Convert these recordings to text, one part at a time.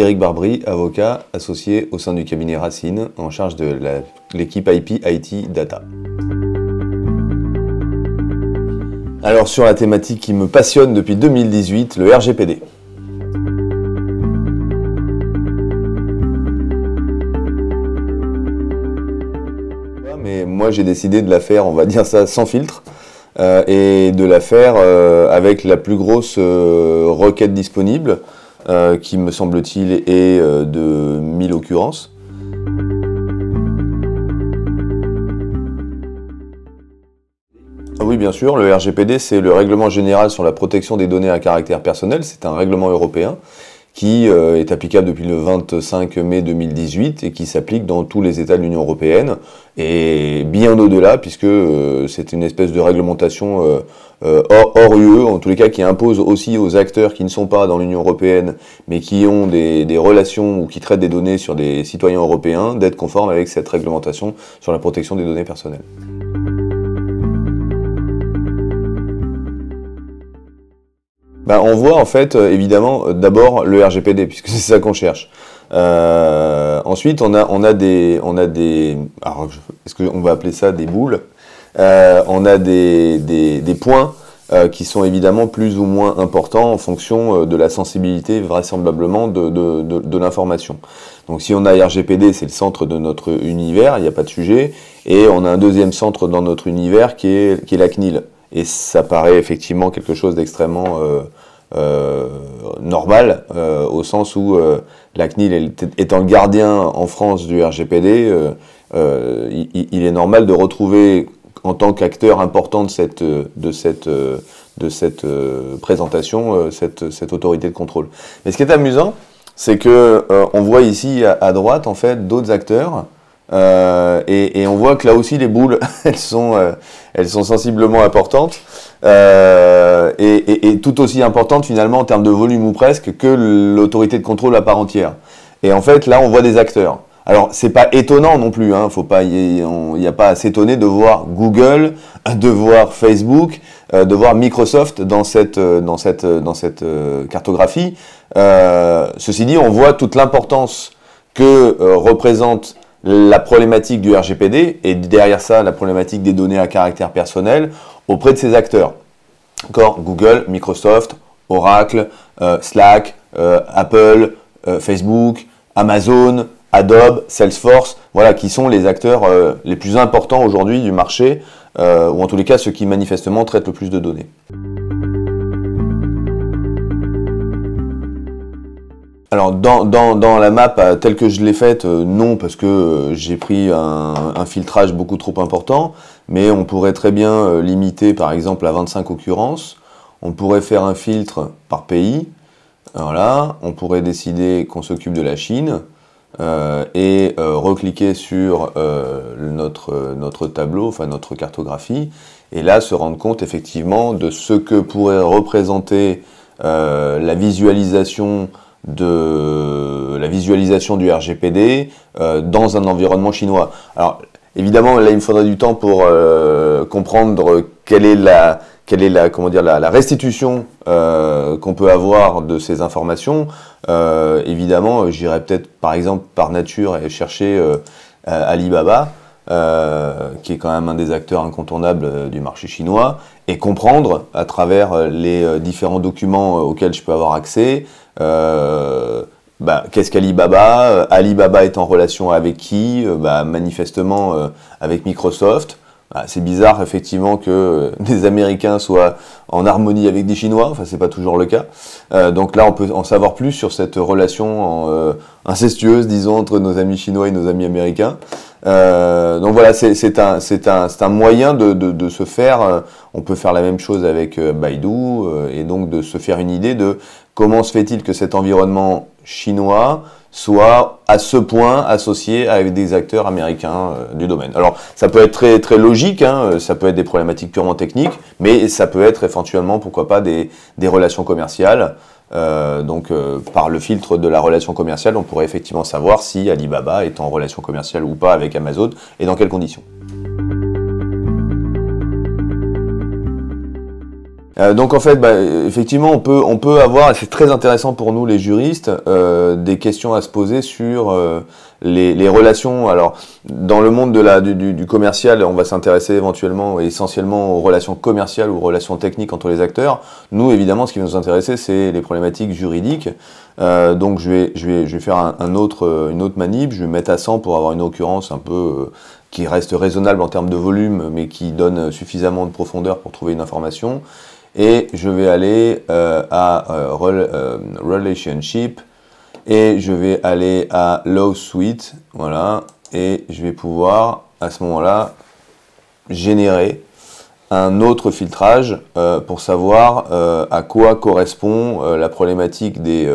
Éric Barbry, avocat associé au sein du cabinet Racine, en charge de l'équipe IP IT Data. Alors sur la thématique qui me passionne depuis 2018, le RGPD. Mais moi j'ai décidé de la faire, on va dire ça, sans filtre. Et de la faire avec la plus grosse requête disponible, qui me semble-t-il est de 1000 occurrences. Oui, bien sûr, le RGPD, c'est le Règlement général sur la protection des données à caractère personnel. C'est un règlement européen qui est applicable depuis le 25 mai 2018 et qui s'applique dans tous les États de l'Union européenne et bien au-delà, puisque c'est une espèce de réglementation hors UE, en tous les cas qui impose aussi aux acteurs qui ne sont pas dans l'Union européenne mais qui ont des relations ou qui traitent des données sur des citoyens européens d'être conformes avec cette réglementation sur la protection des données personnelles. On voit en fait évidemment d'abord le RGPD puisque c'est ça qu'on cherche. Ensuite on a des alors est-ce qu'on va appeler ça des boules, on a des points qui sont évidemment plus ou moins importants en fonction de la sensibilité vraisemblablement de l'information. Donc si on a RGPD, c'est le centre de notre univers, il n'y a pas de sujet, et on a un deuxième centre dans notre univers qui est la CNIL. Et ça paraît effectivement quelque chose d'extrêmement normal, au sens où la CNIL étant le gardien en France du RGPD, il est normal de retrouver en tant qu'acteur important de cette présentation cette autorité de contrôle. Mais ce qui est amusant, c'est que on voit ici à droite en fait d'autres acteurs. Et on voit que là aussi les boules elles sont sensiblement importantes et tout aussi importantes finalement en termes de volume ou presque que l'autorité de contrôle à part entière. Et en fait là on voit des acteurs. Alors c'est pas étonnant non plus, hein, il n'y a pas à s'étonner de voir Google, de voir Facebook, de voir Microsoft dans cette cartographie. Ceci dit, on voit toute l'importance que représente la problématique du RGPD et derrière ça la problématique des données à caractère personnel auprès de ces acteurs. Encore Google, Microsoft, Oracle, Slack, Apple, Facebook, Amazon, Adobe, Salesforce, voilà qui sont les acteurs les plus importants aujourd'hui du marché, ou en tous les cas ceux qui manifestement traitent le plus de données. Alors dans la map telle que je l'ai faite, non, parce que j'ai pris un filtrage beaucoup trop important, mais on pourrait très bien limiter par exemple à 25 occurrences, on pourrait faire un filtre par pays, voilà, on pourrait décider qu'on s'occupe de la Chine, et recliquer sur notre tableau, enfin notre cartographie, et là se rendre compte effectivement de ce que pourrait représenter la visualisation du RGPD dans un environnement chinois. Alors évidemment là il me faudrait du temps pour comprendre quelle est la restitution qu'on peut avoir de ces informations. Évidemment j'irais peut-être par exemple par nature et chercher Alibaba, qui est quand même un des acteurs incontournables du marché chinois, et comprendre à travers les différents documents auxquels je peux avoir accès, qu'est-ce qu'Alibaba, Alibaba est en relation avec qui, manifestement avec Microsoft. C'est bizarre effectivement que des Américains soient en harmonie avec des Chinois, enfin c'est pas toujours le cas. Donc là on peut en savoir plus sur cette relation incestueuse, disons, entre nos amis chinois et nos amis américains. Donc voilà, c'est un moyen de se faire, on peut faire la même chose avec Baidu, et donc de se faire une idée de comment se fait-il que cet environnement chinois soit à ce point associé avec des acteurs américains du domaine. Alors ça peut être très, très logique, hein, ça peut être des problématiques purement techniques, mais ça peut être éventuellement, pourquoi pas, des relations commerciales. Par le filtre de la relation commerciale, on pourrait effectivement savoir si Alibaba est en relation commerciale ou pas avec Amazon et dans quelles conditions. Donc en fait, effectivement, on peut avoir, et c'est très intéressant pour nous les juristes, des questions à se poser sur les relations. Alors, dans le monde du commercial, on va s'intéresser éventuellement, essentiellement aux relations commerciales ou aux relations techniques entre les acteurs. Nous, évidemment, ce qui va nous intéresser, c'est les problématiques juridiques. Donc je vais faire une autre manip, je vais mettre à 100 pour avoir une occurrence un peu qui reste raisonnable en termes de volume, mais qui donne suffisamment de profondeur pour trouver une information. Et je vais aller relationship, et je vais aller à lawsuit, voilà, et je vais pouvoir à ce moment-là générer un autre filtrage pour savoir à quoi correspond la problématique des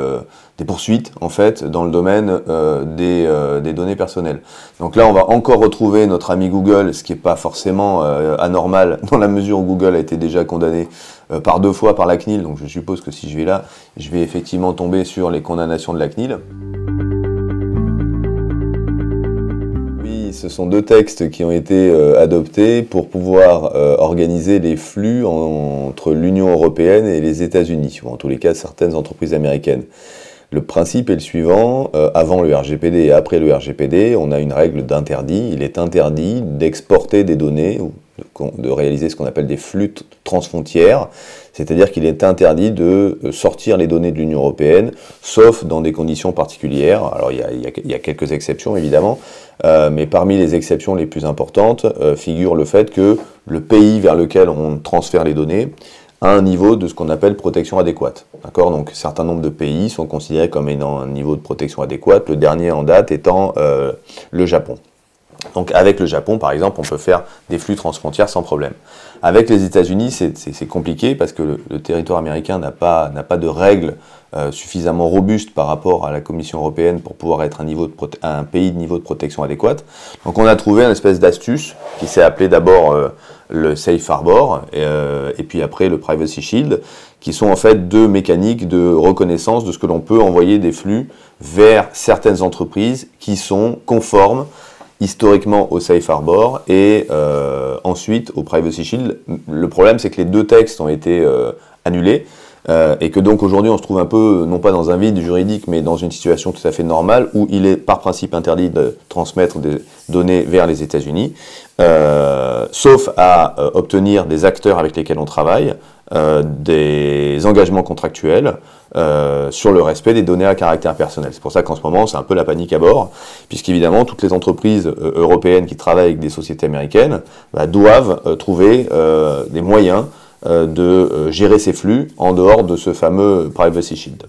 poursuites en fait dans le domaine des données personnelles. Donc là on va encore retrouver notre ami Google, ce qui n'est pas forcément anormal dans la mesure où Google a été déjà condamné par 2 fois par la CNIL, donc je suppose que si je vais là, je vais effectivement tomber sur les condamnations de la CNIL. Ce sont 2 textes qui ont été adoptés pour pouvoir organiser les flux entre l'Union européenne et les États-Unis, ou en tous les cas certaines entreprises américaines. Le principe est le suivant, avant le RGPD et après le RGPD, on a une règle d'interdit. Il est interdit d'exporter des données ou de réaliser ce qu'on appelle des flux transfrontières, c'est-à-dire qu'il est interdit de sortir les données de l'Union européenne, sauf dans des conditions particulières. Alors il y a quelques exceptions évidemment, mais parmi les exceptions les plus importantes figure le fait que le pays vers lequel on transfère les données a un niveau de ce qu'on appelle protection adéquate. D'accord ? Donc, un certain nombre de pays sont considérés comme ayant un niveau de protection adéquate, le dernier en date étant le Japon. Donc, avec le Japon, par exemple, on peut faire des flux transfrontières sans problème. Avec les États-Unis, c'est compliqué parce que le territoire américain n'a pas de règles suffisamment robustes par rapport à la Commission européenne pour pouvoir être un pays de niveau de protection adéquate. Donc, on a trouvé une espèce d'astuce qui s'est appelée d'abord le Safe Harbor et puis après le Privacy Shield, qui sont en fait 2 mécaniques de reconnaissance de ce que l'on peut envoyer des flux vers certaines entreprises qui sont conformes historiquement au Safe Harbor et ensuite au Privacy Shield. Le problème, c'est que les 2 textes ont été annulés et que donc aujourd'hui on se trouve un peu, non pas dans un vide juridique, mais dans une situation tout à fait normale où il est par principe interdit de transmettre des données vers les États-Unis, sauf à obtenir des acteurs avec lesquels on travaille des engagements contractuels sur le respect des données à caractère personnel. C'est pour ça qu'en ce moment, c'est un peu la panique à bord, puisqu'évidemment, toutes les entreprises européennes qui travaillent avec des sociétés américaines doivent trouver des moyens de gérer ces flux en dehors de ce fameux Privacy Shield.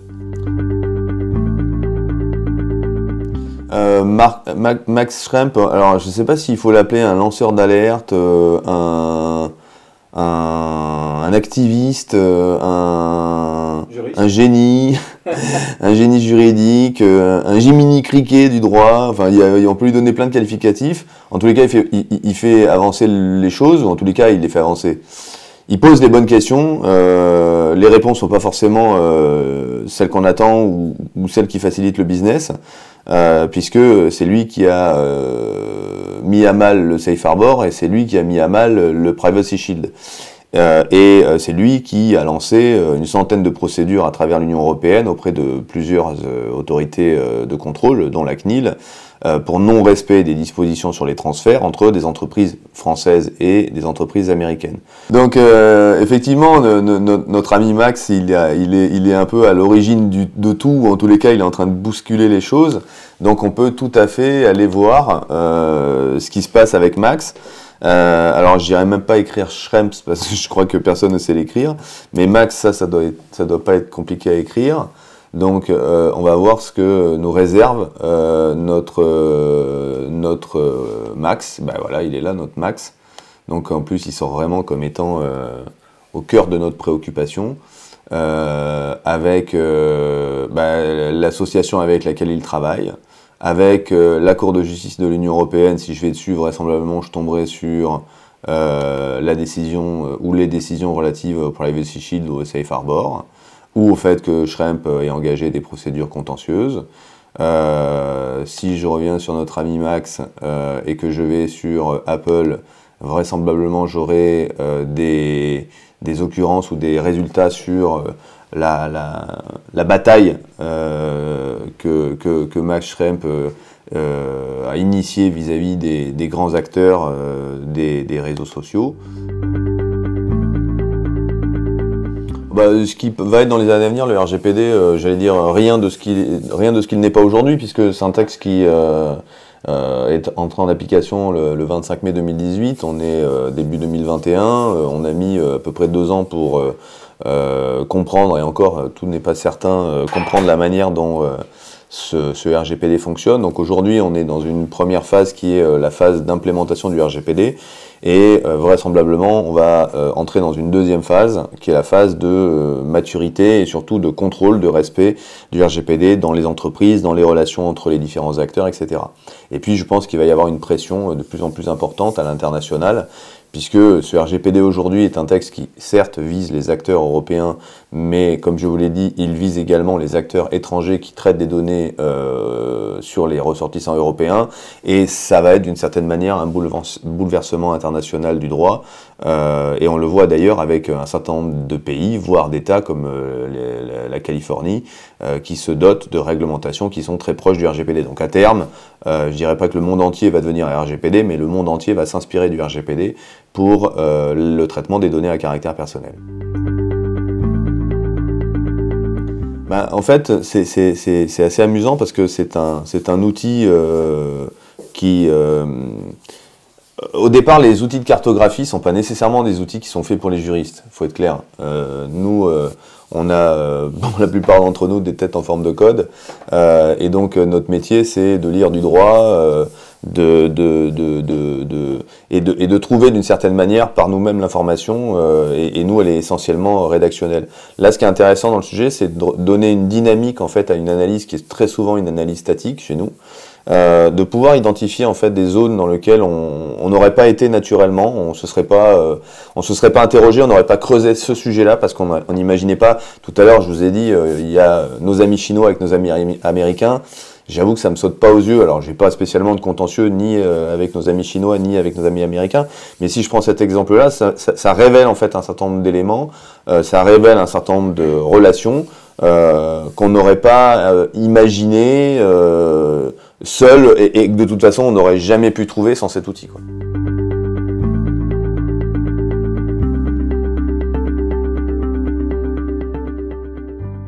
Max Schrems, alors je ne sais pas s'il faut l'appeler un lanceur d'alerte, un activiste, un génie, un génie juridique, un Jiminy Cricket du droit, enfin on peut lui donner plein de qualificatifs. En tous les cas, il fait avancer les choses, ou en tous les cas, il les fait avancer. Il pose les bonnes questions, les réponses sont pas forcément celles qu'on attend ou celles qui facilitent le business, puisque c'est lui qui a mis à mal le Safe Harbor et c'est lui qui a mis à mal le Privacy Shield. Et c'est lui qui a lancé une centaine de procédures à travers l'Union européenne auprès de plusieurs autorités de contrôle, dont la CNIL, pour non-respect des dispositions sur les transferts entre des entreprises françaises et des entreprises américaines. Donc effectivement, notre ami Max, il est un peu à l'origine de tout, ou en tous les cas, il est en train de bousculer les choses. Donc on peut tout à fait aller voir ce qui se passe avec Max. Alors j'irai même pas écrire Schrems parce que je crois que personne ne sait l'écrire, mais Max, ça doit pas être compliqué à écrire. Donc on va voir ce que nous réserve notre Max. Ben voilà, il est là, notre Max. Donc en plus, il sort vraiment comme étant au cœur de notre préoccupation, avec l'association avec laquelle il travaille, avec la Cour de justice de l'Union européenne. Si je vais dessus, vraisemblablement, je tomberai sur la décision ou les décisions relatives au Privacy Shield ou au Safe Harbor, ou au fait que Schrems ait engagé des procédures contentieuses. Si je reviens sur notre ami Max et que je vais sur Apple, vraisemblablement j'aurai des occurrences ou des résultats sur la bataille que Max Schrems a initiée vis-à-vis des grands acteurs des réseaux sociaux. Ce qui va être dans les années à venir, le RGPD, j'allais dire rien de ce qu'il n'est pas aujourd'hui, puisque c'est un texte qui est entré en application le 25 mai 2018, on est début 2021, on a mis à peu près 2 ans pour comprendre, et encore tout n'est pas certain, comprendre la manière dont ce RGPD fonctionne. Donc aujourd'hui on est dans une première phase qui est la phase d'implémentation du RGPD, et vraisemblablement on va entrer dans une deuxième phase qui est la phase de maturité et surtout de contrôle, de respect du RGPD dans les entreprises, dans les relations entre les différents acteurs, etc. Et puis je pense qu'il va y avoir une pression de plus en plus importante à l'international, puisque ce RGPD aujourd'hui est un texte qui certes vise les acteurs européens, mais comme je vous l'ai dit, il vise également les acteurs étrangers qui traitent des données sur les ressortissants européens, et ça va être d'une certaine manière un bouleversement international du droit, et on le voit d'ailleurs avec un certain nombre de pays, voire d'États comme la Californie, qui se dotent de réglementations qui sont très proches du RGPD. Donc à terme, je dirais pas que le monde entier va devenir un RGPD, mais le monde entier va s'inspirer du RGPD pour le traitement des données à caractère personnel. En fait, c'est assez amusant parce que c'est un outil qui... au départ, les outils de cartographie sont pas nécessairement des outils qui sont faits pour les juristes, faut être clair. Nous, on a, la plupart d'entre nous, des têtes en forme de code, et donc notre métier, c'est de lire du droit, et de trouver d'une certaine manière par nous-mêmes l'information, et nous, elle est essentiellement rédactionnelle. Là, ce qui est intéressant dans le sujet, c'est de donner une dynamique en fait à une analyse qui est très souvent une analyse statique chez nous. De pouvoir identifier en fait des zones dans lesquelles on n'aurait pas été naturellement, on se serait pas interrogé, on n'aurait pas creusé ce sujet-là parce qu'on n'imaginait pas. Tout à l'heure, je vous ai dit, il y a nos amis chinois avec nos amis américains. J'avoue que ça me saute pas aux yeux. Alors, j'ai pas spécialement de contentieux ni avec nos amis chinois ni avec nos amis américains. Mais si je prends cet exemple-là, ça révèle en fait un certain nombre d'éléments, ça révèle un certain nombre de relations qu'on n'aurait pas imaginé seul, et que de toute façon on n'aurait jamais pu trouver sans cet outil, quoi.